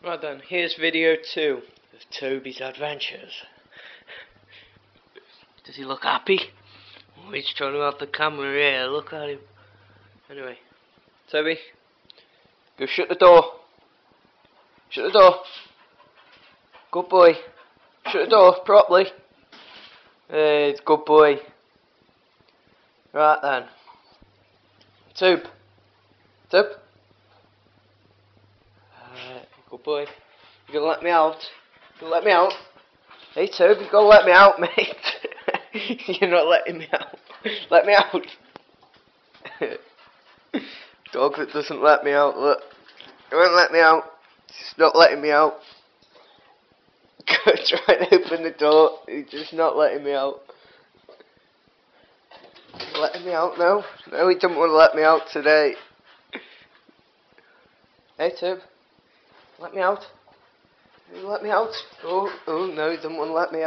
Right then, here's video 2 of Toby's adventures. Does he look happy? Oh, he's trying to have the camera here, look at him. Anyway, Toby, go shut the door. Shut the door. Good boy. Shut the door properly. Good boy. Right then. Tobe. Good boy. You gonna let me out? You gonna let me out? Hey Tobe, you gotta let me out, mate. You're not letting me out. Let me out. Dog that doesn't let me out, look. He won't let me out. He's not letting me out. Try and open the door. He's just not letting me out. He's letting me out now. No, he doesn't want to let me out today. Hey Tobe, let me out. Let me out. Oh no, he doesn't want to let me out.